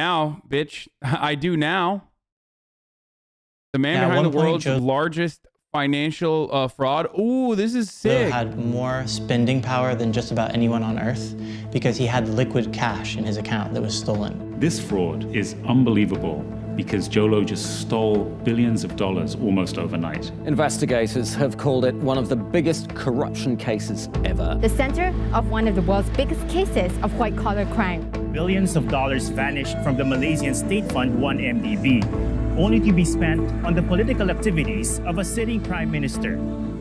Now, bitch, I do now. The man Yeah, behind the at one point, world's largest financial fraud. Ooh, this is Joe sick. had more spending power than just about anyone on earth because he had liquid cash in his account that was stolen. This fraud is unbelievable because Jolo just stole billions of dollars almost overnight. Investigators have called it one of the biggest corruption cases ever. The center of one of the world's biggest cases of white-collar crime. Billions of dollars vanished from the Malaysian state fund 1MDB, only to be spent on the political activities of a sitting prime minister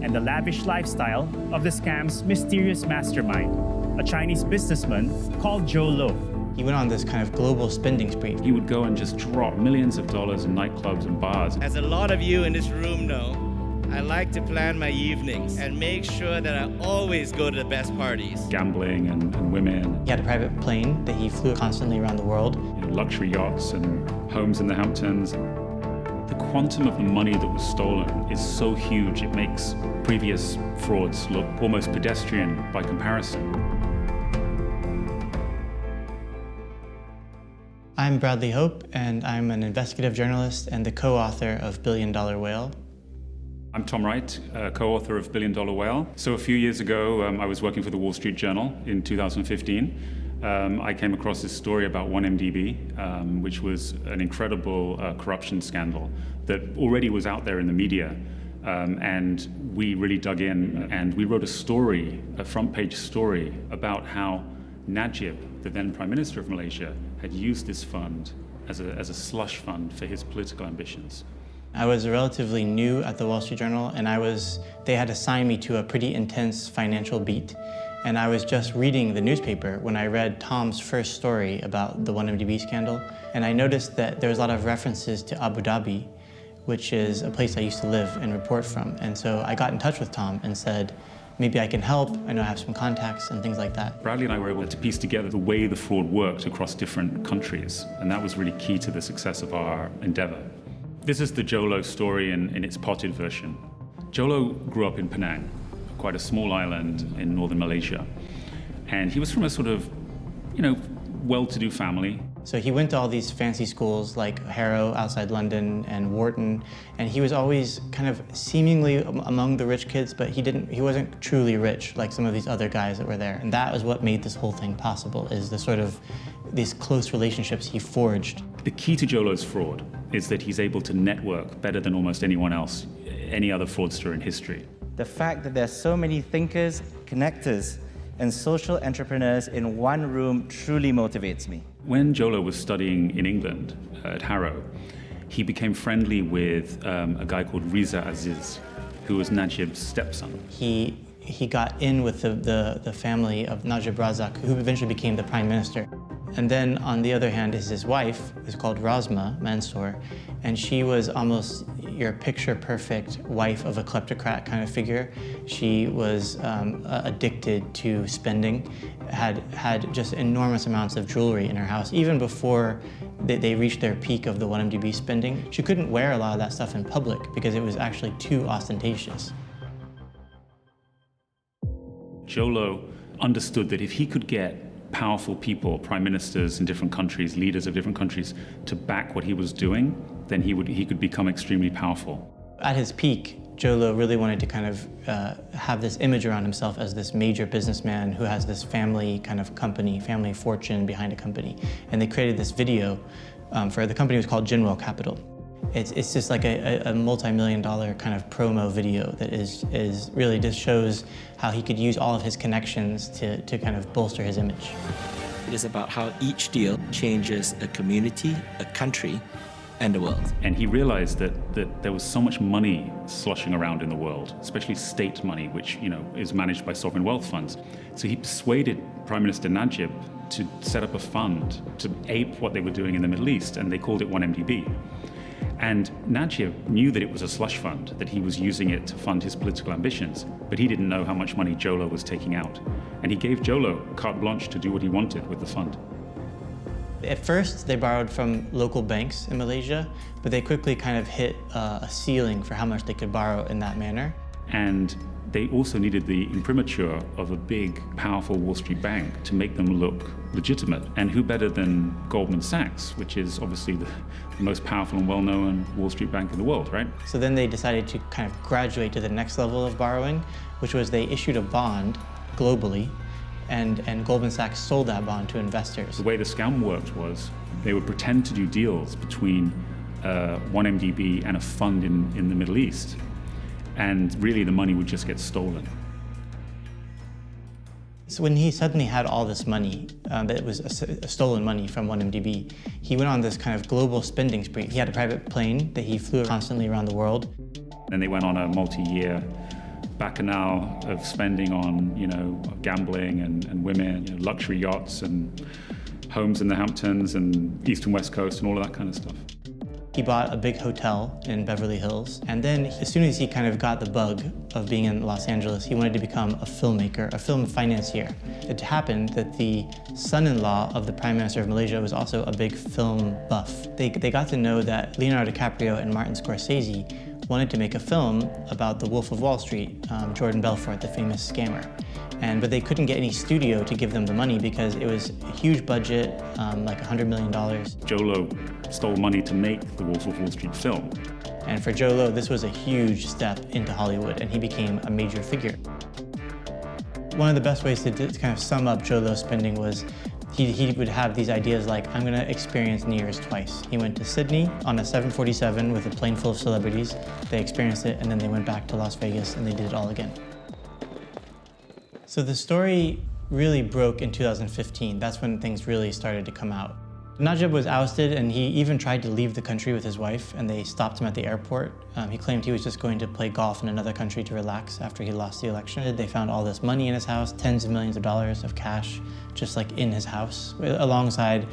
and the lavish lifestyle of the scam's mysterious mastermind, a Chinese businessman called Joe Lo. He went on this kind of global spending spree. He would go and just drop millions of dollars in nightclubs and bars. As a lot of you in this room know, I like to plan my evenings and make sure that I always go to the best parties. Gambling and women. He had a private plane that he flew constantly around the world. Luxury yachts and homes in the Hamptons. The quantum of the money that was stolen is so huge it makes previous frauds look almost pedestrian by comparison. I'm Bradley Hope, and I'm an investigative journalist and the co-author of Billion Dollar Whale. I'm Tom Wright, co-author of Billion Dollar Whale. So a few years ago, I was working for the Wall Street Journal in 2015. I came across this story about 1MDB, which was an incredible corruption scandal that already was out there in the media. And we really dug in and we wrote a story, a front page story, about how Najib, the then Prime Minister of Malaysia, had used this fund as a slush fund for his political ambitions. I was relatively new at the Wall Street Journal, and they had assigned me to a pretty intense financial beat. And I was just reading the newspaper when I read Tom's first story about the 1MDB scandal. And I noticed that there was a lot of references to Abu Dhabi, which is a place I used to live and report from. And so I got in touch with Tom and said, maybe I can help. I know I have some contacts and things like that. Bradley and I were able to piece together the way the fraud worked across different countries. And that was really key to the success of our endeavor. This is the Jolo story in its potted version. Jolo grew up in Penang, quite a small island in northern Malaysia. And he was from a sort of, well-to-do family. So he went to all these fancy schools like Harrow outside London and Wharton, and he was always kind of seemingly among the rich kids, but he wasn't truly rich like some of these other guys that were there. And that was what made this whole thing possible, is the sort of these close relationships he forged. The key to Jolo's fraud is that he's able to network better than almost anyone else, any other fraudster in history. The fact that there's so many thinkers, connectors, and social entrepreneurs in one room truly motivates me. When Jolo was studying in England at Harrow, he became friendly with a guy called Riza Aziz, who was Najib's stepson. He got in with the family of Najib Razak, who eventually became the prime minister. And then on the other hand is his wife, who's called Rasma Mansour, and she was almost your picture-perfect wife of a kleptocrat kind of figure. She was addicted to spending, had just enormous amounts of jewelry in her house, even before they reached their peak of the 1MDB spending. She couldn't wear a lot of that stuff in public because it was actually too ostentatious. Jolo understood that if he could get powerful people, prime ministers in different countries, leaders of different countries, to back what he was doing, then he could become extremely powerful. At his peak, Jolo really wanted to kind of have this image around himself as this major businessman who has this family kind of company, family fortune behind a company. And they created this video for the company was called Jinwell Capital. It's just like a multi-million-dollar kind of promo video that is really just shows how he could use all of his connections to kind of bolster his image. It is about how each deal changes a community, a country, and the world. And he realized that there was so much money sloshing around in the world, especially state money, which is managed by sovereign wealth funds. So he persuaded Prime Minister Najib to set up a fund to ape what they were doing in the Middle East, and they called it 1MDB. And Najib knew that it was a slush fund, that he was using it to fund his political ambitions, but he didn't know how much money Jolo was taking out. And he gave Jolo carte blanche to do what he wanted with the fund. At first, they borrowed from local banks in Malaysia, but they quickly kind of hit a ceiling for how much they could borrow in that manner. And they also needed the imprimatur of a big, powerful Wall Street bank to make them look legitimate. And who better than Goldman Sachs, which is obviously the most powerful and well-known Wall Street bank in the world, right? So then they decided to kind of graduate to the next level of borrowing, which was they issued a bond globally, and Goldman Sachs sold that bond to investors. The way the scam worked was they would pretend to do deals between 1MDB and a fund in the Middle East. And really the money would just get stolen. So when he suddenly had all this money, that was stolen money from 1MDB, he went on this kind of global spending spree. He had a private plane that he flew constantly around the world. And they went on a multi-year bacchanal of spending on, gambling and women, luxury yachts and homes in the Hamptons and East and West Coast and all of that kind of stuff. He bought a big hotel in Beverly Hills, and then as soon as he kind of got the bug of being in Los Angeles, he wanted to become a filmmaker, a film financier. It happened that the son-in-law of the Prime Minister of Malaysia was also a big film buff. They got to know that Leonardo DiCaprio and Martin Scorsese wanted to make a film about the Wolf of Wall Street, Jordan Belfort, the famous scammer. But they couldn't get any studio to give them the money because it was a huge budget, like $100 million. Joe Low stole money to make the Wolf of Wall Street film. And for Joe Low, this was a huge step into Hollywood, and he became a major figure. One of the best ways to kind of sum up Joe Low's spending was he would have these ideas like, I'm gonna experience New Year's twice. He went to Sydney on a 747 with a plane full of celebrities. They experienced it, and then they went back to Las Vegas and they did it all again. So the story really broke in 2015. That's when things really started to come out. Najib was ousted, and he even tried to leave the country with his wife, and they stopped him at the airport. He claimed he was just going to play golf in another country to relax after he lost the election. They found all this money in his house, tens of millions of dollars of cash, just like in his house, alongside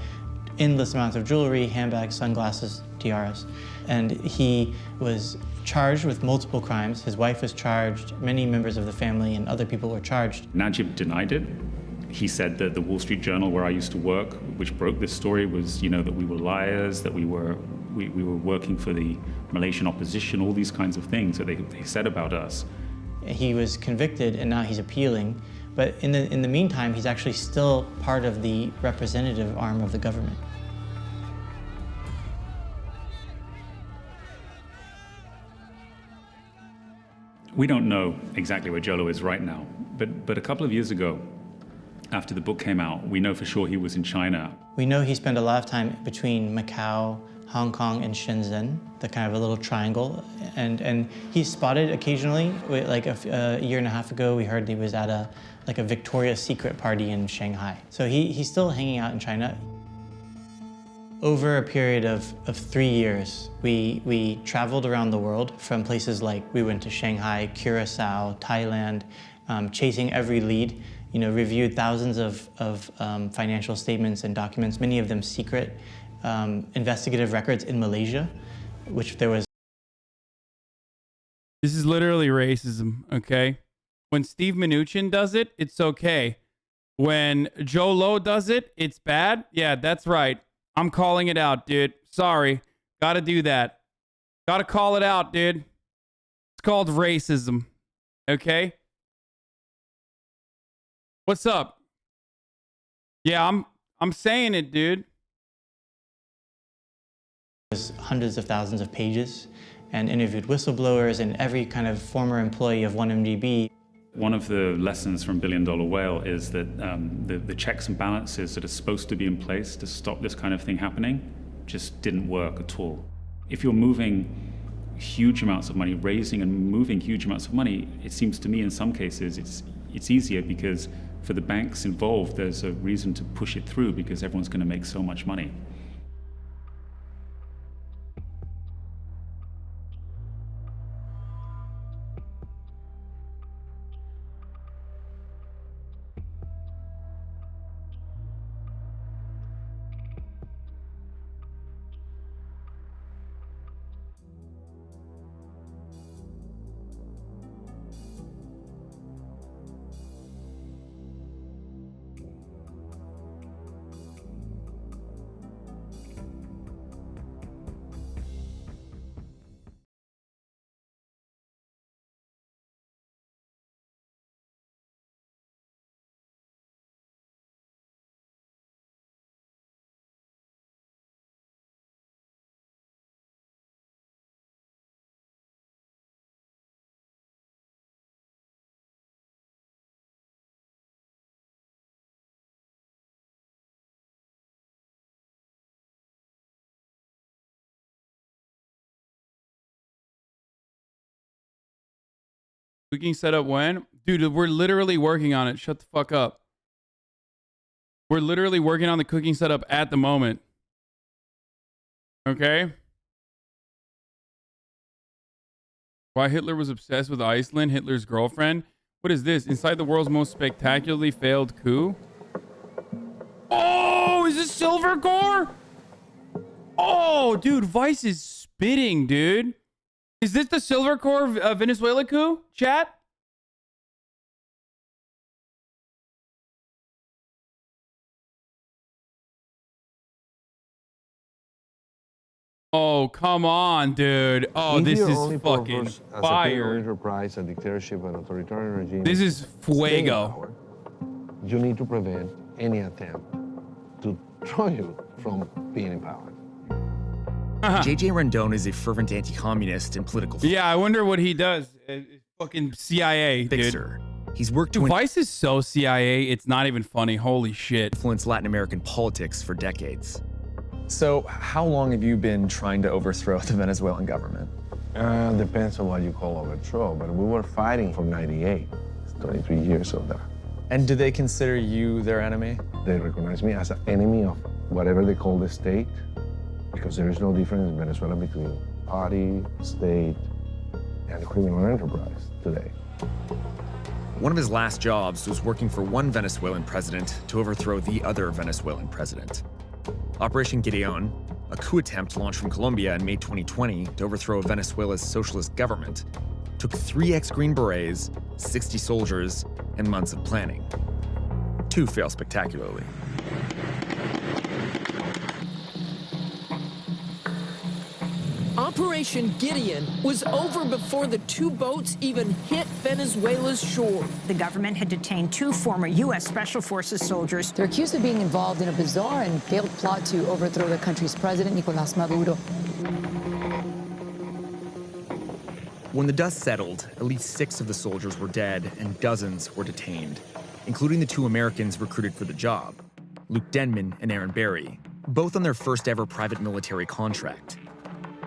endless amounts of jewelry, handbags, sunglasses, tiaras. And he was charged with multiple crimes. His wife was charged, many members of the family and other people were charged. Najib denied it. He said that the Wall Street Journal, where I used to work, which broke this story, was, that we were liars, that we were working for the Malaysian opposition, all these kinds of things that they said about us. He was convicted, and now he's appealing. But in the meantime, he's actually still part of the representative arm of the government. We don't know exactly where Jolo is right now, but a couple of years ago, after the book came out, we know for sure he was in China. We know he spent a lot of time between Macau, Hong Kong, and Shenzhen, the kind of a little triangle. And he's spotted occasionally. Like a year and a half ago, we heard he was at a Victoria's Secret party in Shanghai. So he's still hanging out in China. Over a period of 3 years, we traveled around the world from places like we went to Shanghai, Curacao, Thailand, chasing every lead. Reviewed thousands of financial statements and documents, many of them secret, investigative records in Malaysia, which there was. This is literally racism, okay? When Steve Mnuchin does it, it's okay. When Joe Low does it, it's bad. Yeah, that's right. I'm calling it out, dude. Sorry. Gotta do that. Gotta call it out, dude. It's called racism, okay? What's up? Yeah, I'm saying it, dude. There's hundreds of thousands of pages and interviewed whistleblowers and every kind of former employee of 1MDB. One of the lessons from Billion Dollar Whale is that the checks and balances that are supposed to be in place to stop this kind of thing happening just didn't work at all. If you're moving huge amounts of money, raising and moving huge amounts of money, it seems to me in some cases it's easier because for the banks involved, there's a reason to push it through because everyone's going to make so much money. Cooking setup when? Dude, we're literally working on it. Shut the fuck up. We're literally working on the cooking setup at the moment. Okay? Why Hitler was obsessed with Iceland, Hitler's girlfriend. What is this? Inside the world's most spectacularly failed coup? Oh, is this silver core? Oh, dude, Vice is spitting, dude. Is this the silver core Venezuela coup, chat? Oh, come on, dude. Oh, this is fucking fire. Enterprise, a dictatorship, an authoritarian regime. This is fuego. You need to prevent any attempt to throw you from being in power. J.J. Rendon is a fervent anti-communist and political. Yeah, I wonder what he does. Fucking CIA, fixer. Dude. He's worked to Vice is so CIA, it's not even funny. Holy shit. Influence Latin American politics for decades. So, how long have you been trying to overthrow the Venezuelan government? Depends on what you call overthrow, but we were fighting for 98. It's 23 years of that. And do they consider you their enemy? They recognize me as an enemy of whatever they call the state, because there is no difference in Venezuela between party, state, and criminal enterprise today. One of his last jobs was working for one Venezuelan president to overthrow the other Venezuelan president. Operation Gideon, a coup attempt launched from Colombia in May 2020 to overthrow Venezuela's socialist government, took 3 ex-Green Berets, 60 soldiers, and months of planning. 2 failed spectacularly. Operation Gideon was over before the 2 boats even hit Venezuela's shore. The government had detained 2 former U.S. Special Forces soldiers. They're accused of being involved in a bizarre and failed plot to overthrow the country's president, Nicolás Maduro. When the dust settled, at least 6 of the soldiers were dead and dozens were detained, including the 2 Americans recruited for the job, Luke Denman and Aaron Berry, both on their first ever private military contract.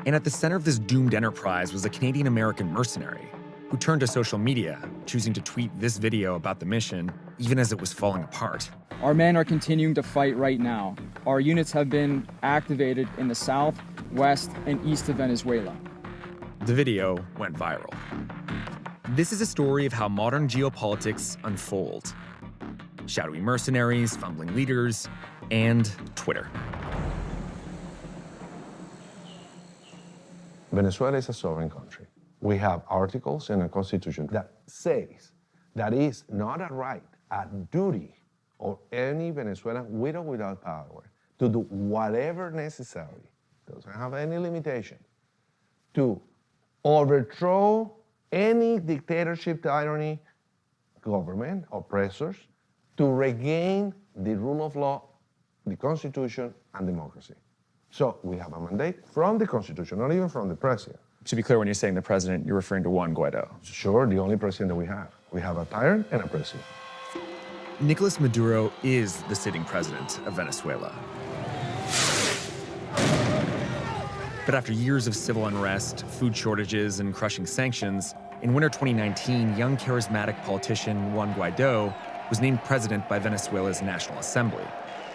And at the center of this doomed enterprise was a Canadian-American mercenary who turned to social media, choosing to tweet this video about the mission, even as it was falling apart. Our men are continuing to fight right now. Our units have been activated in the south, west, and east of Venezuela. The video went viral. This is a story of how modern geopolitics unfold. Shadowy mercenaries, fumbling leaders, and Twitter. Venezuela is a sovereign country. We have articles in the Constitution that says that is not a right, a duty of any Venezuelan with or without power to do whatever necessary, doesn't have any limitation, to overthrow any dictatorship, tyranny, government, oppressors, to regain the rule of law, the Constitution, and democracy. So we have a mandate from the Constitution, not even from the president. To be clear, when you're saying the president, you're referring to Juan Guaido. Sure, the only president that we have. We have a tyrant and a president. Nicolás Maduro is the sitting president of Venezuela. But after years of civil unrest, food shortages, and crushing sanctions, in winter 2019, young charismatic politician Juan Guaido was named president by Venezuela's National Assembly.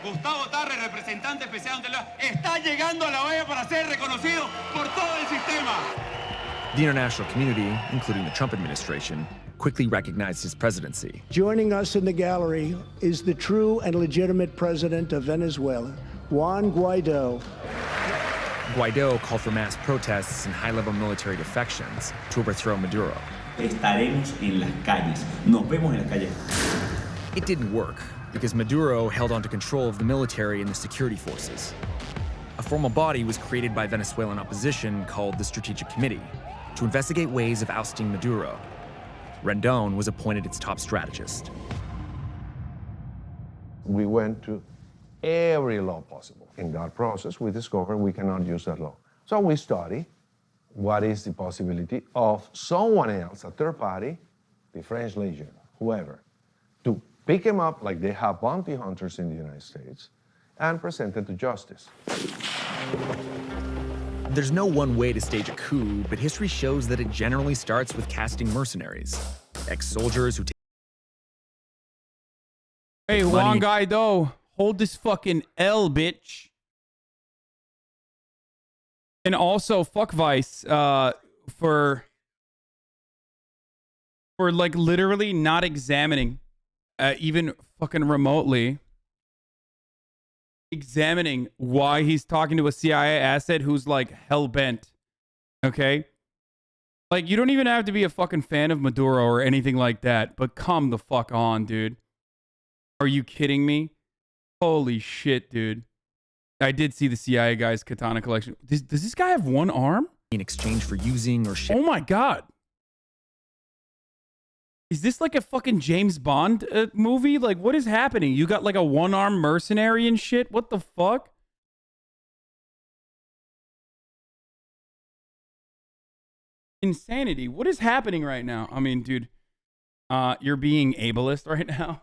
Gustavo Tarre, representante especial de la, está llegando a la OEA para ser reconocido por todo el sistema. The international community, including the Trump administration, quickly recognized his presidency. Joining us in the gallery is the true and legitimate president of Venezuela, Juan Guaido. Guaido called for mass protests and high-level military defections to overthrow Maduro. Estaremos en las calles. Nos vemos en las calles. It didn't work, because Maduro held onto control of the military and the security forces. A formal body was created by Venezuelan opposition called the Strategic Committee to investigate ways of ousting Maduro. Rendon was appointed its top strategist. We went to every law possible. In that process, we discovered we cannot use that law. So we study what is the possibility of someone else, a third party, the French Legion, whoever, to pick him up like they have bounty hunters in the United States and present him to justice. There's no one way to stage a coup, but history shows that it generally starts with casting mercenaries, ex-soldiers who take Hey, money. Juan Guaido, hold this fucking L, bitch. And also, fuck Vice for like literally not examining, even fucking remotely, examining why he's talking to a CIA asset who's like hell bent. Okay? Like, you don't even have to be a fucking fan of Maduro or anything like that, but come the fuck on, dude. Are you kidding me? Holy shit, dude. I did see the CIA guy's katana collection. Does this guy have one arm? In exchange for using or Oh my god. Is this like a fucking James Bond movie? Like, what is happening? You got like a one-armed mercenary and shit? What the fuck? Insanity. What is happening right now? I mean, dude, you're being ableist right now.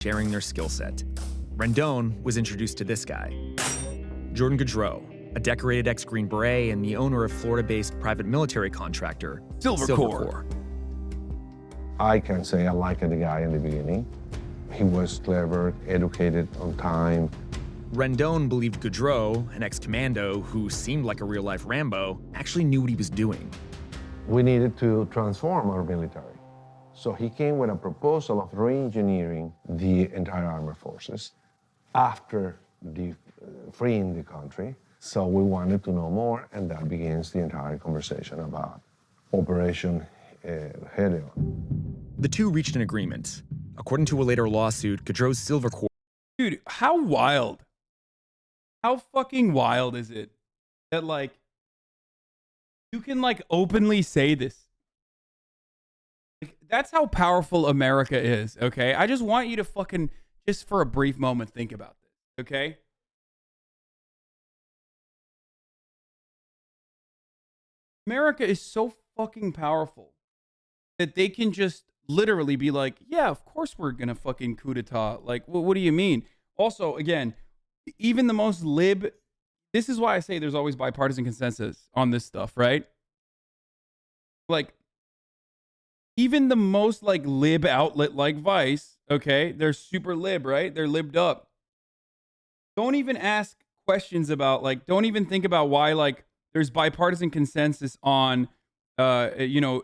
sharing their skill set. Rendon was introduced to this guy, Jordan Gaudreau, a decorated ex-Green Beret and the owner of Florida-based private military contractor, Silvercorp. I can say I liked the guy in the beginning. He was clever, educated, on time. Rendon believed Gaudreau, an ex-commando who seemed like a real-life Rambo, actually knew what he was doing. We needed to transform our military. So he came with a proposal of re-engineering the entire armed forces after freeing the country. So we wanted to know more, and that begins the entire conversation about Operation Helion. The two reached an agreement. According to a later lawsuit, Gaudreau's Silvercorp... Dude, how wild. How fucking wild is it that, like, you can, like, openly say this? Like, that's how powerful America is, okay? I just want you to fucking, just for a brief moment, think about this, okay? America is so fucking powerful that they can just literally be like, yeah, of course we're gonna fucking coup d'etat. Like, what do you mean? Also, again, even the most lib, this is why I say there's always bipartisan consensus on this stuff, right? Like, even the most, like, lib outlet like Vice, okay, they're super lib, right? They're libbed up. Don't even ask questions about, like, don't even think about why, like, there's bipartisan consensus on, you know,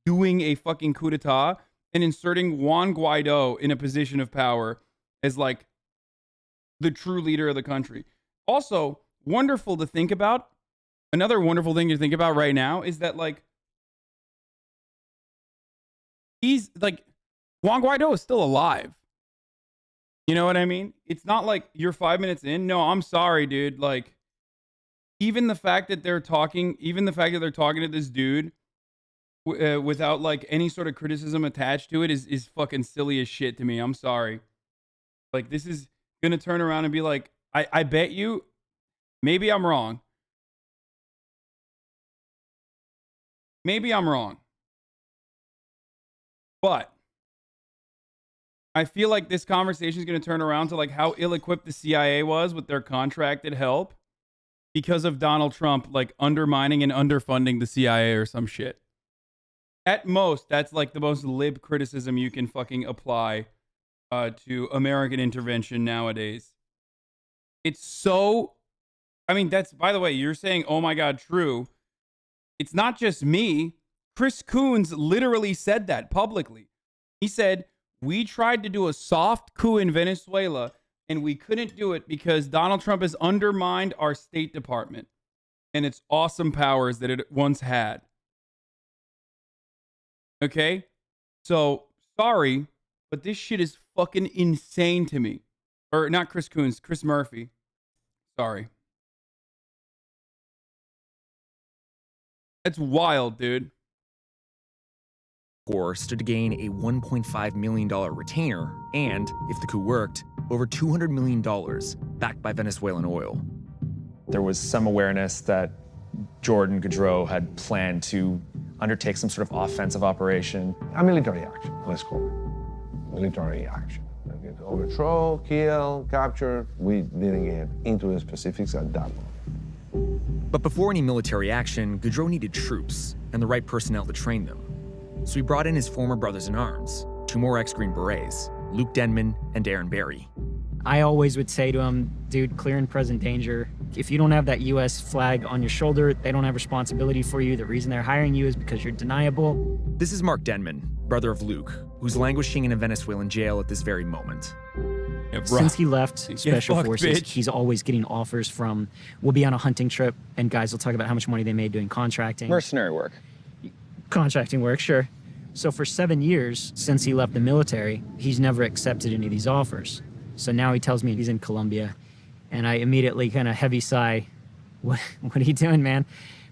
doing a fucking coup d'etat and inserting Juan Guaido in a position of power as, like, the true leader of the country. Also, wonderful to think about. Another wonderful thing to think about right now is that, like, he's, like, Juan Guaido is still alive. You know what I mean? It's not like you're 5 minutes in. No, I'm sorry, dude. Like, even the fact that they're talking to this dude without, like, any sort of criticism attached to it is fucking silly as shit to me. I'm sorry. Like, this is gonna turn around and be like, I bet you, maybe I'm wrong. Maybe I'm wrong. But I feel like this conversation is going to turn around to, like, how ill-equipped the CIA was with their contracted help because of Donald Trump, like, undermining and underfunding the CIA or some shit. At most, that's, like, the most lib criticism you can fucking apply to American intervention nowadays. It's so, I mean, that's, by the way, you're saying, oh my God, true. It's not just me. Chris Coons literally said that publicly. He said, we tried to do a soft coup in Venezuela and we couldn't do it because Donald Trump has undermined our State Department and its awesome powers that it once had. Okay? So, sorry, but this shit is fucking insane to me. Or not Chris Coons, Chris Murphy. Sorry. That's wild, dude. Stood to gain a $1.5 million retainer and, if the coup worked, over $200 million backed by Venezuelan oil. There was some awareness that Jordan Gaudreau had planned to undertake some sort of offensive operation. A military action, let's call it. Military action. overthrow, kill, capture. We didn't get into the specifics at that moment. But before any military action, Gaudreau needed troops and the right personnel to train them. So he brought in his former brothers-in-arms, 2 more ex-Green Berets, Luke Denman and Aaron Berry. I always would say to him, dude, clear and present danger. If you don't have that U.S. flag on your shoulder, they don't have responsibility for you. The reason they're hiring you is because you're deniable. This is Mark Denman, brother of Luke, who's languishing in a Venezuelan jail at this very moment. Since he left Special Forces, he's always getting offers from, we'll be on a hunting trip, and guys will talk about how much money they made doing contracting. Mercenary work. Contracting work, sure. So for 7 years, since he left the military, he's never accepted any of these offers. So now he tells me he's in Colombia, and I immediately kind of heavy sigh, what are you doing, man?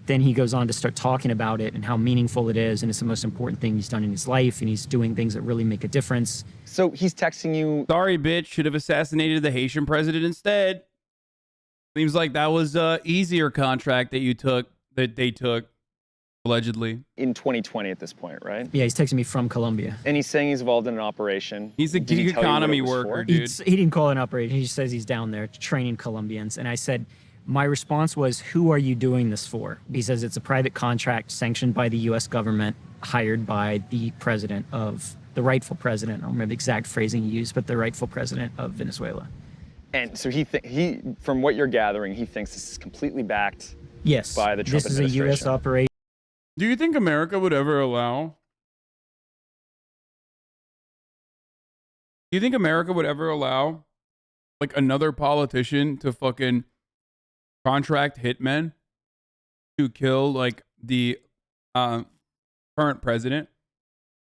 Then he goes on to start talking about it and how meaningful it is, and it's the most important thing he's done in his life, and he's doing things that really make a difference. So he's texting you. Sorry, bitch. Should have assassinated the Haitian president instead. Seems like that was a easier contract that they took, allegedly. In 2020 at this point, right? Yeah, he's texting me from Colombia. And he's saying he's involved in an operation. He's a gig economy worker, dude. He didn't call it an operation. He just says he's down there training Colombians. And I said, my response was, who are you doing this for? He says it's a private contract sanctioned by the U.S. government, hired by the president of, the rightful president, I don't remember the exact phrasing he used, but the rightful president of Venezuela. And so he from what you're gathering, he thinks this is completely backed yes, by the Trump this is a administration. U.S. operation. Do you think America would ever allow? Do you think America would ever allow, like, another politician to fucking contract hitmen to kill, like, the current president?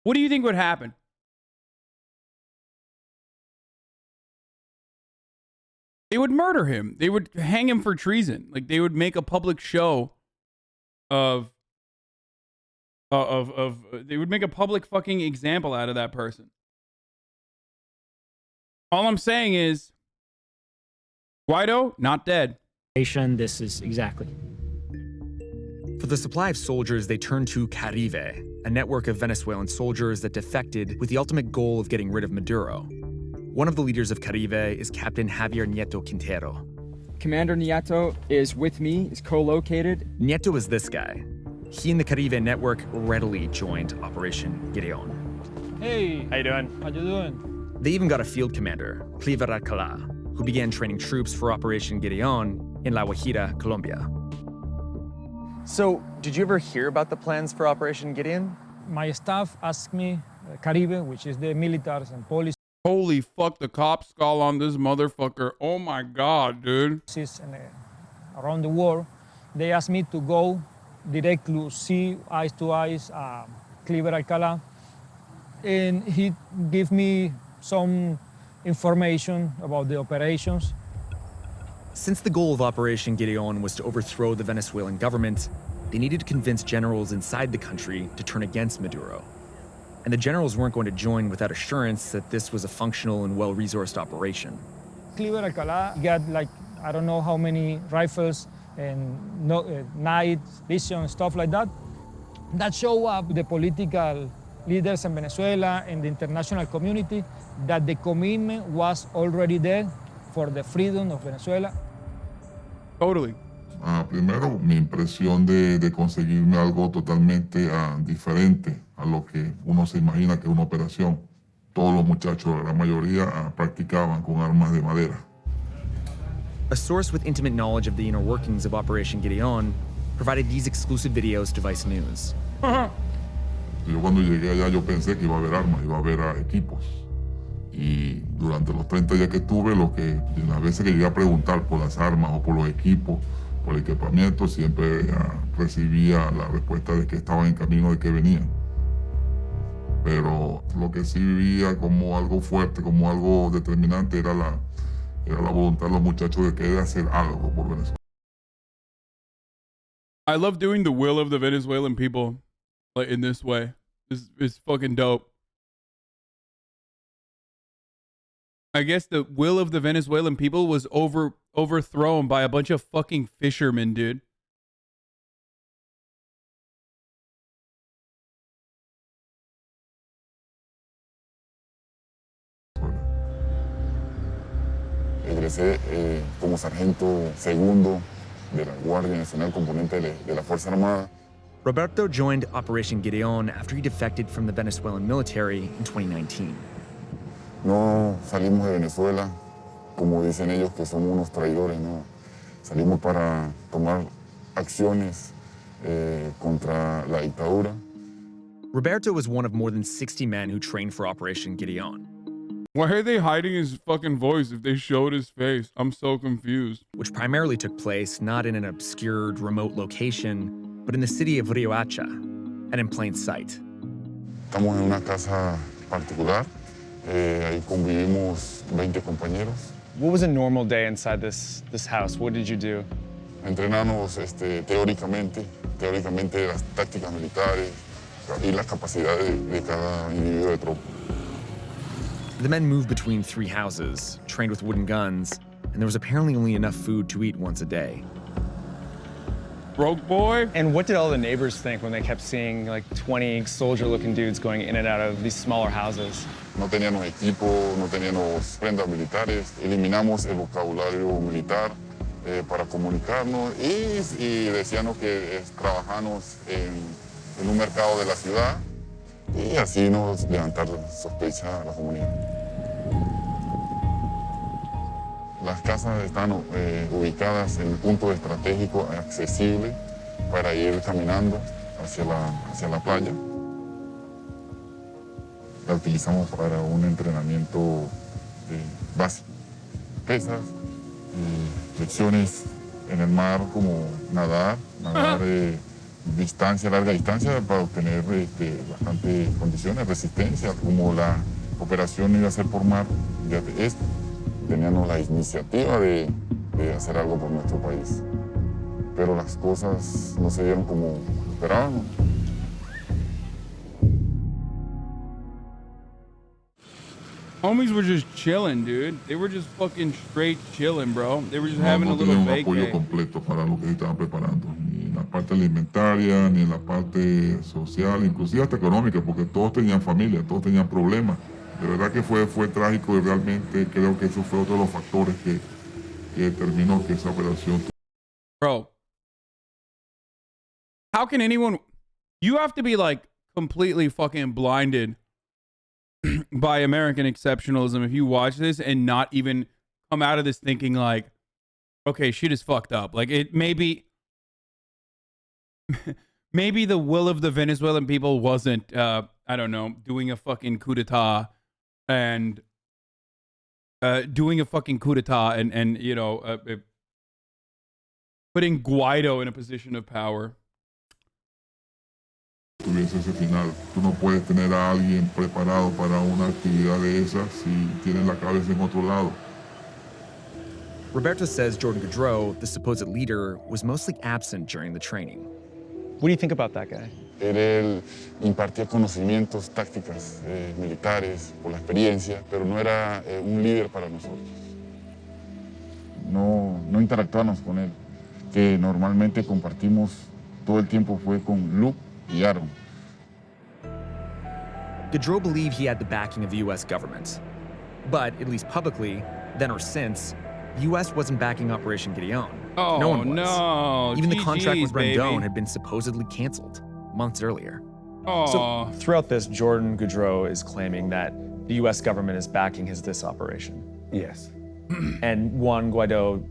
What do you think would happen? They would murder him. They would hang him for treason. Like, they would make a public show of they would make a public fucking example out of that person. All I'm saying is, Guaido, not dead. This is exactly. For the supply of soldiers, they turned to Caribe, a network of Venezuelan soldiers that defected with the ultimate goal of getting rid of Maduro. One of the leaders of Caribe is Captain Javier Nieto Quintero. Commander Nieto is with me, is co-located. Nieto is this guy. He and the Caribe network readily joined Operation Gideon. Hey. How you doing? How you doing? They even got a field commander, Cliver Alcalá, who began training troops for Operation Gideon in La Guajira, Colombia. So, did you ever hear about the plans for Operation Gideon? My staff asked me, Caribe, which is the militaries and police. Holy fuck, the cop skull on this motherfucker. Oh my God, dude. Around the world, they asked me to go directly see eyes to eyes Cliver Alcalá, and he gave me some information about the operations. Since the goal of Operation Gideon was to overthrow the Venezuelan government, they needed to convince generals inside the country to turn against Maduro. And the generals weren't going to join without assurance that this was a functional and well-resourced operation. Cliver Alcalá got, like, I don't know how many rifles and night vision, stuff like that. That show up the political leaders in Venezuela and the international community that the commitment was already there for the freedom of Venezuela. Totally. Primero, mi impresión de conseguirme algo totalmente diferente a lo que uno se imagina que es una operación. Todos los muchachos, la gran mayoría, practicaban con armas de madera. A source with intimate knowledge of the inner workings of Operation Gideon provided these exclusive videos to Vice News. Yo cuando llegué allá yo pensé que iba a haber armas, iba a haber equipos. Y durante los 30 días que estuve, las veces que llegué a preguntar por las armas o por los equipos, por el equipamiento, siempre recibía la respuesta de que estaban en camino, de que venían. Pero lo que sí vivía como algo fuerte, como algo determinante, era la voluntad de los muchachos de querer hacer algo por Venezuela. I love doing the will of the Venezuelan people, like, in this way. It's fucking dope. I guess the will of the Venezuelan people was overthrown by a bunch of fucking fishermen, dude. empecé como sargento segundo de la Guardia Nacional, componente de la Fuerza Armada. Roberto joined Operation Gideon after he defected from the Venezuelan military in 2019. No salimos de Venezuela, como dicen ellos, que somos unos traidores, no. Salimos para tomar acciones contra la dictadura. Roberto was one of more than 60 men who trained for Operation Gideon. Why are they hiding his fucking voice if they showed his face? I'm so confused. Which primarily took place not in an obscure, remote location, but in the city of Riohacha, and in plain sight. Estamos en una casa particular. Ahí convivimos 20 compañeros. What was a normal day inside this house? What did you do? Entrenamos teóricamente las tácticas militares y las capacidades de cada individuo de tropa. The men moved between 3 houses, trained with wooden guns, and there was apparently only enough food to eat once a day. Broke boy? And what did all the neighbors think when they kept seeing like 20 soldier-looking dudes going in and out of these smaller houses? No teníamos equipo, no teníamos prendas militares. Eliminamos el vocabulario militar para comunicarnos y decíamos que trabajamos en un mercado de la ciudad y así nos levantar sospecha a la comunidad. Las casas están ubicadas en un punto estratégico accesible para ir caminando hacia la playa. La utilizamos para un entrenamiento básico, pesas, lecciones en el mar como nadar larga distancia para obtener bastante condiciones, resistencia, como la operación iba a ser por mar, teníamos la iniciativa de hacer algo por nuestro país, pero las cosas no se dieron como esperábamos. Homies were just chilling, dude. They were just fucking straight chilling, bro. They were just having a little vacay. No tenían un apoyo completo para lo que se estaban preparando, ni en la parte alimentaria, ni en la parte social, inclusive hasta económica, porque todos tenían familia, todos tenían problemas. De verdad que fue trágico y realmente creo que eso fue otro de los factores que determinó que esa operación. Bro, how can anyone? You have to be like completely fucking blinded by American exceptionalism if you watch this and not even come out of this thinking like, okay, shit is fucked up. Like it maybe the will of the Venezuelan people wasn't I don't know, doing a fucking coup d'etat and you know, putting Guaido in a position of power. Tuviese ese final. Tú no puedes tener a alguien preparado para una actividad de esas si tiene la cabeza en otro lado. Roberto says Jordan Goudreau, the supposed leader, was mostly absent during the training. What do you think about that guy? Él impartía conocimientos, tácticas militares por la experiencia, pero no era un líder para nosotros. No interactuamos con él, que normalmente compartimos todo el tiempo fue con Luke y Aaron. Goudreau believed he had the backing of the U.S. government. But, at least publicly, then or since, the U.S. wasn't backing Operation Gideon. Oh, no one was. No. Even the contract with baby. Rendon had been supposedly canceled months earlier. Oh. So, throughout this, Jordan Goudreau is claiming that the U.S. government is backing this operation. Yes. And Juan Guaido,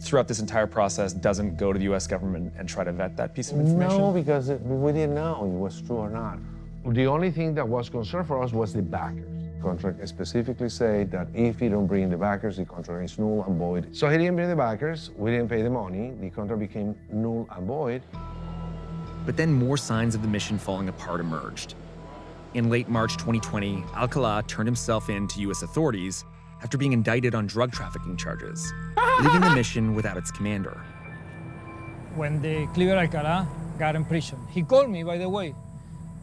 throughout this entire process, doesn't go to the U.S. government and try to vet that piece of information? No, because we didn't know it was true or not. The only thing that was concerned for us was the backers. The contract specifically said that if you don't bring the backers, the contract is null and void. So he didn't bring the backers, we didn't pay the money, the contract became null and void. But then more signs of the mission falling apart emerged. In late March 2020, Alcalá turned himself in to U.S. authorities after being indicted on drug trafficking charges, leaving the mission without its commander. When the Cleaver Alcalá got in prison, he called me, by the way.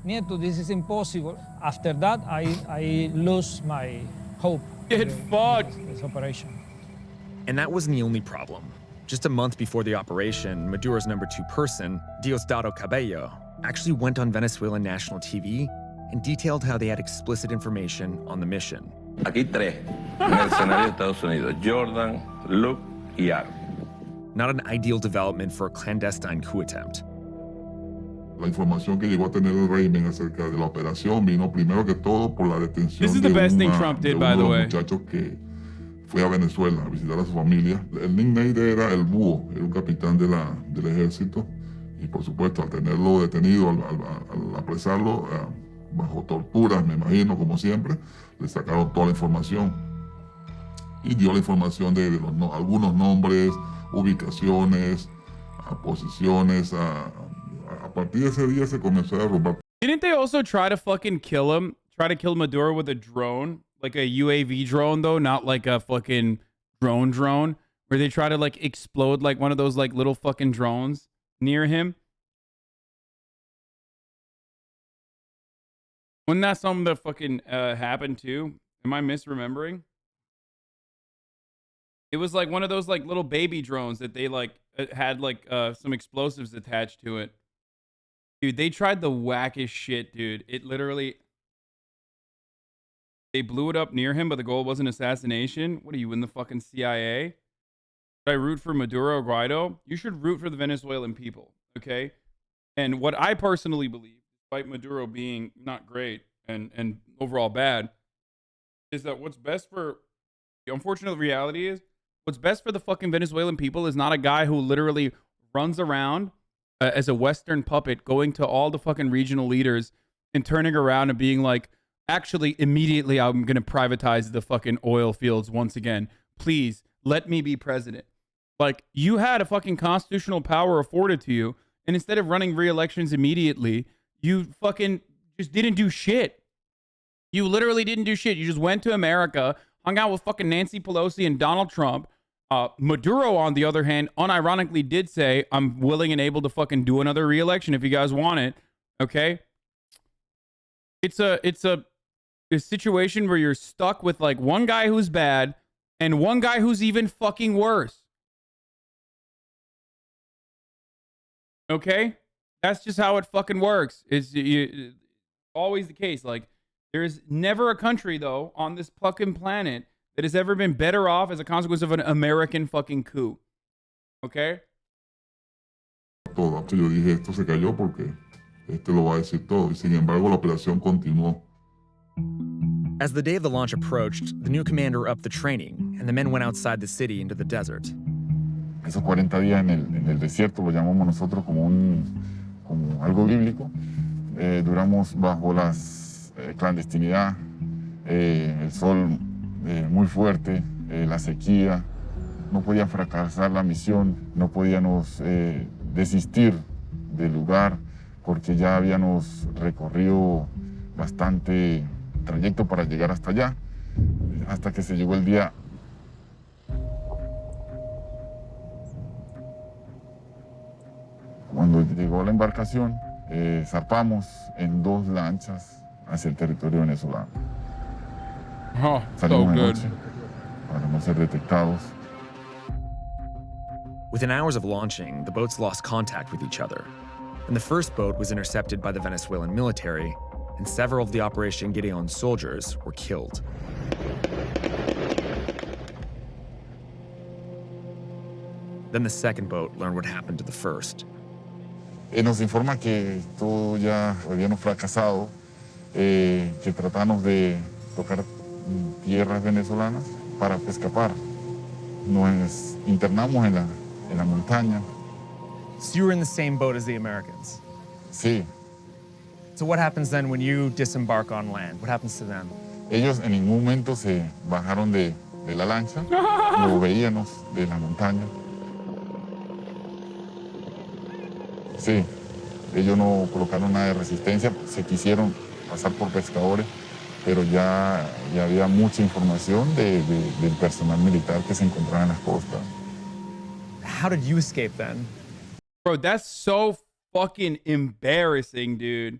Nieto, this is impossible. After that, I lose my hope. Get fucked. This operation. And that wasn't the only problem. Just a month before the operation, Maduro's number 2 person, Diosdado Cabello, actually went on Venezuelan national TV and detailed how they had explicit information on the mission. Aquí 3 en el escenario de Estados Unidos: Jordan, look y act. Not an ideal development for a clandestine coup attempt. La información que llegó a tener el régimen acerca de la operación vino primero que todo por la detención This is the de, best thing una, Trump de did, uno by de the los way. muchachos que fue a Venezuela a visitar a su familia. El nickname era el Búho, era un capitán del ejército. Y por supuesto, al tenerlo detenido, al apresarlo, bajo torturas, me imagino, como siempre, le sacaron toda la información. Y dio la información de algunos nombres, ubicaciones, posiciones. A partir de ese día se comenzó a robar. Didn't they also try to fucking kill him? Try to kill Maduro with a drone? Like a UAV drone, though? Not like a fucking drone? Where they try to, like, explode, like, one of those, like, little fucking drones near him? Wasn't that something that fucking happened, too? Am I misremembering? It was, like, one of those, like, little baby drones that they, like, had, like, some explosives attached to it. Dude, they tried the wackest shit, dude. It literally... They blew it up near him, but the goal wasn't assassination. What are you, in the fucking CIA? Should I root for Maduro or Guaido? You should root for the Venezuelan people, okay? And what I personally believe, despite Maduro being not great and overall bad, is that what's best for... The unfortunate reality is, what's best for the fucking Venezuelan people is not a guy who literally runs around as a Western puppet, going to all the fucking regional leaders and turning around and being like, actually, immediately, I'm going to privatize the fucking oil fields once again. Please, let me be president. Like, you had a fucking constitutional power afforded to you, and instead of running re-elections immediately, you fucking just didn't do shit. You literally didn't do shit. You just went to America, hung out with fucking Nancy Pelosi and Donald Trump. Maduro, on the other hand, unironically did say, I'm willing and able to fucking do another re-election if you guys want it. Okay? It's a situation where you're stuck with like one guy who's bad and one guy who's even fucking worse. Okay? That's just how it fucking works. It's always the case. Like, there's never a country, though, on this fucking planet that has ever been better off as a consequence of an American fucking coup. Okay? Todo. Yo dije, esto se cayó porque este lo va a decir todo. Y sin embargo, la operación continuó. As the day of the launch approached, the new commander upped the training, and the men went outside the city into the desert. Esos 40 días en el desierto lo llamamos nosotros como algo bíblico. Duramos bajo la clandestinidad, el sol muy fuerte, la sequía. No podía fracasar la misión, no podíamos desistir del lugar porque ya habíamos recorrido bastante trayecto para llegar hasta allá, hasta que se llegó el día. Cuando llegó la embarcación, zarpamos en 2 lanchas hacia el territorio venezolano. Oh, Salimos de noche para no ser detectados. Within hours of launching, the boats lost contact with each other, and the first boat was intercepted by the Venezuelan military, and several of the Operation Gideon's soldiers were killed. Then the second boat learned what happened to the first. Nos informa que todo ya habíamos fracasado, que tratamos de tocar tierras venezolanas para escapar. Nos internamos en la montaña. So you were in the same boat as the Americans? Sí. So what happens then when you disembark on land? What happens to them? Ellos en ningún momento se bajaron de la lancha, lo veíamos de la montaña. Sí, ellos no colocaron nada de resistencia, se quisieron pasar por pescadores, pero ya había mucha información del personal militar que se encontraba en las costas. How did you escape then? Bro, that's so fucking embarrassing, dude.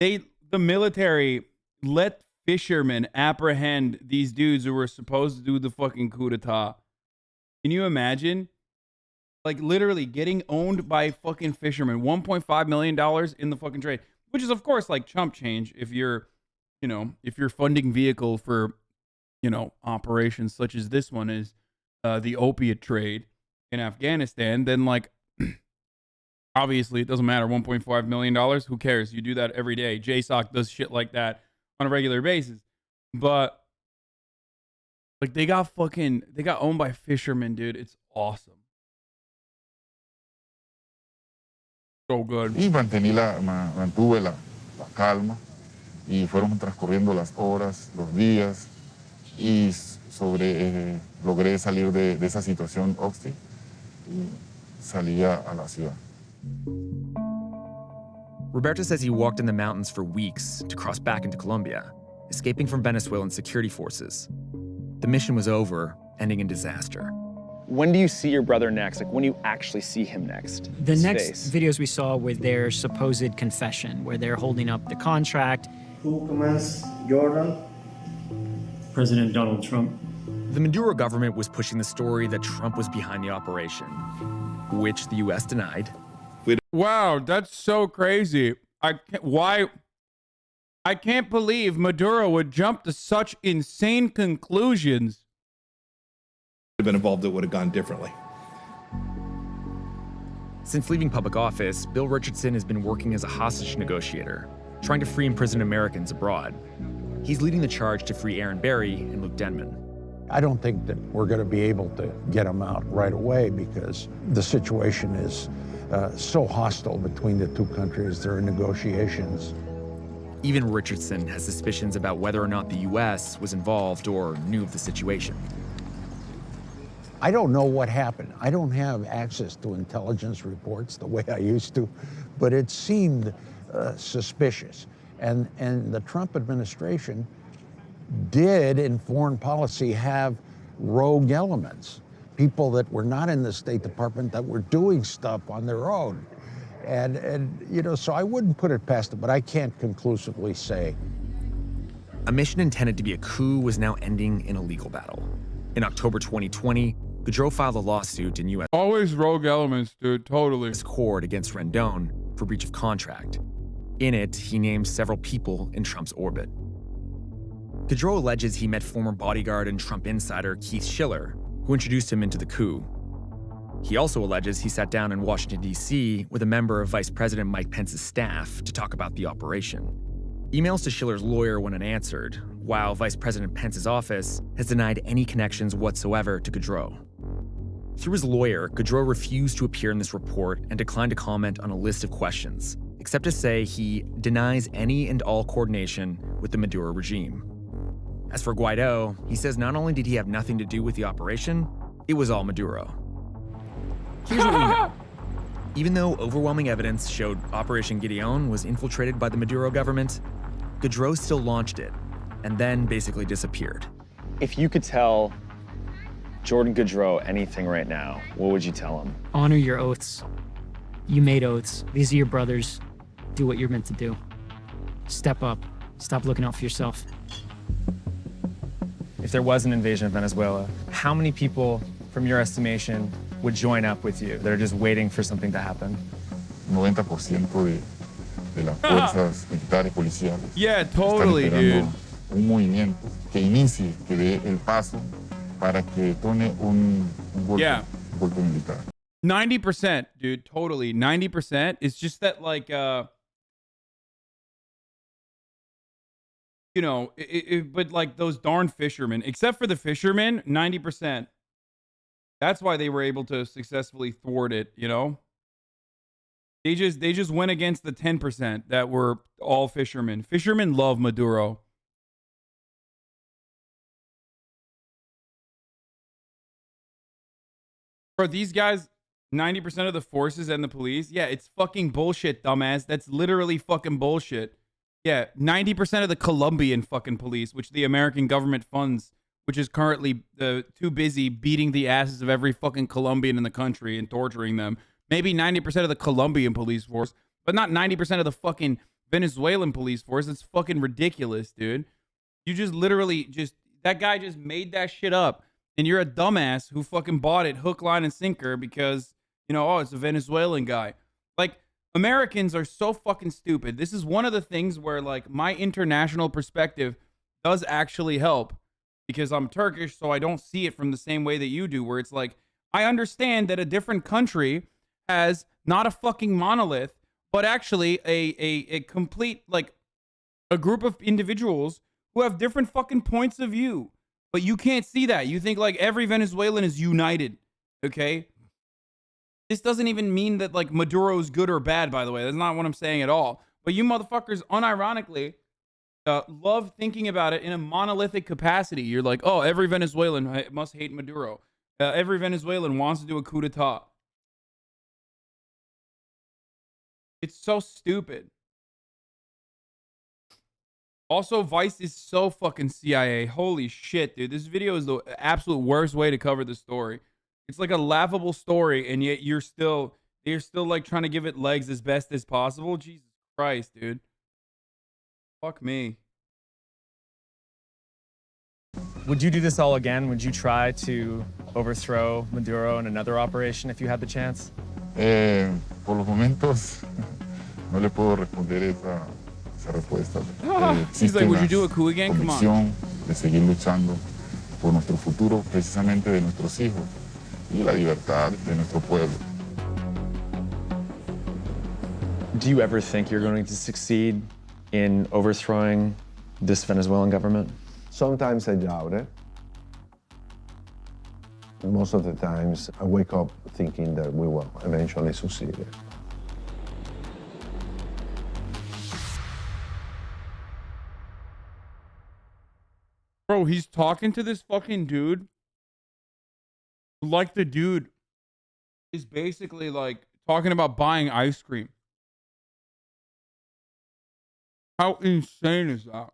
The military let fishermen apprehend these dudes who were supposed to do the fucking coup d'etat. Can you imagine? Like, literally getting owned by fucking fishermen. $1.5 million in the fucking trade. Which is, of course, like chump change if you're, if your funding vehicle for, operations such as this one is the opiate trade in Afghanistan, then like obviously it doesn't matter. $1.5 million. Who cares? You do that every day. JSOC does shit like that on a regular basis. But like they got owned by fishermen, dude. It's awesome. So good. Y mantuve la calma y fueron transcurriendo las horas, los días y logré salir de esa situación hostil y salí a la ciudad. Roberto says he walked in the mountains for weeks to cross back into Colombia, escaping from Venezuelan security forces. The mission was over, ending in disaster. When do you see your brother next? Like, when do you actually see him next? The His next face? videos we saw were their supposed confession, where they're holding up the contract. Who commands Jordan? President Donald Trump. The Maduro government was pushing the story that Trump was behind the operation, which the U.S. denied. Wow, that's so crazy. I can't believe Maduro would jump to such insane conclusions. Have been involved, it would have gone differently. Since leaving public office, Bill Richardson has been working as a hostage negotiator, trying to free imprisoned Americans abroad. He's leading the charge to free Aaron Berry and Luke Denman. I don't think that we're going to be able to get them out right away because the situation is so hostile between the two countries. There are negotiations. Even Richardson has suspicions about whether or not the U.S. was involved or knew of the situation. I don't know what happened. I don't have access to intelligence reports the way I used to, but it seemed suspicious. And the Trump administration did, in foreign policy, have rogue elements, people that were not in the State Department that were doing stuff on their own. And you know, so I wouldn't put it past them, but I can't conclusively say. A mission intended to be a coup was now ending in a legal battle. In October 2020, Gaudreau filed a lawsuit in U.S. Always rogue elements, dude, totally. Court against Rendon for breach of contract. In it, he named several people in Trump's orbit. Gaudreau alleges he met former bodyguard and Trump insider Keith Schiller, who introduced him into the coup. He also alleges he sat down in Washington, D.C. with a member of Vice President Mike Pence's staff to talk about the operation. Emails to Schiller's lawyer went unanswered, while Vice President Pence's office has denied any connections whatsoever to Gaudreau. Through his lawyer, Gaudreau refused to appear in this report and declined to comment on a list of questions, except to say he denies any and all coordination with the Maduro regime. As for Guaido, he says not only did he have nothing to do with the operation, it was all Maduro. Here's what we know. Even though overwhelming evidence showed Operation Gideon was infiltrated by the Maduro government, Gaudreau still launched it, and then basically disappeared. If you could tell Jordan Gaudreau anything right now, what would you tell him? Honor your oaths. You made oaths. These are your brothers. Do what you're meant to do. Step up. Stop looking out for yourself. If there was an invasion of Venezuela, how many people, from your estimation, would join up with you? They're just waiting for something to happen. 90% de las fuerzas militares policiales. Yeah, totally, dude. Un movimiento que inicie, que dé el paso para que tome un golpe, golpe militar. 90%, dude, totally. 90%. It's just that, like, you know, but like those darn fishermen, except for the fishermen, 90%. That's why they were able to successfully thwart it, you know? They just went against the 10% that were all fishermen. Fishermen love Maduro. Bro, these guys, 90% of the forces and the police, yeah, it's fucking bullshit, dumbass. That's literally fucking bullshit. Yeah, 90% of the Colombian fucking police, which the American government funds, which is currently too busy beating the asses of every fucking Colombian in the country and torturing them. Maybe 90% of the Colombian police force, but not 90% of the fucking Venezuelan police force. It's fucking ridiculous, dude. You just literally that guy just made that shit up. And you're a dumbass who fucking bought it hook, line, and sinker because, you know, oh, it's a Venezuelan guy. Like, Americans are so fucking stupid. This is one of the things where, like, my international perspective does actually help. because I'm Turkish, so I don't see it from the same way that you do, where it's like, I understand that a different country has not a fucking monolith, but actually a complete, like, a group of individuals who have different fucking points of view. But you can't see that. You think like every Venezuelan is united, okay? This doesn't even mean that like Maduro is good or bad, by the way. That's not what I'm saying at all. But you motherfuckers unironically love thinking about it in a monolithic capacity. You're like, oh, every Venezuelan must hate Maduro. Every Venezuelan wants to do a coup d'etat. It's so stupid. Also, Vice is so fucking CIA. Holy shit, dude. This video is the absolute worst way to cover the story. It's like a laughable story, and yet you're still like trying to give it legs as best as possible. Jesus Christ, dude. Fuck me. Would you do this all again? Would you try to overthrow Maduro in another operation if you had the chance? Por los momentos, no le puedo responder esa respuesta. He's like, would you do a coup again? Come on. De seguir luchando por nuestro futuro, precisamente de nuestros hijos y la libertad de nuestro pueblo. Do you ever think you're going to succeed in overthrowing this Venezuelan government? Sometimes I doubt it. Most of the times, I wake up thinking that we will eventually succeed. Bro, he's talking to this fucking dude. Like the dude is basically like talking about buying ice cream. How insane is that?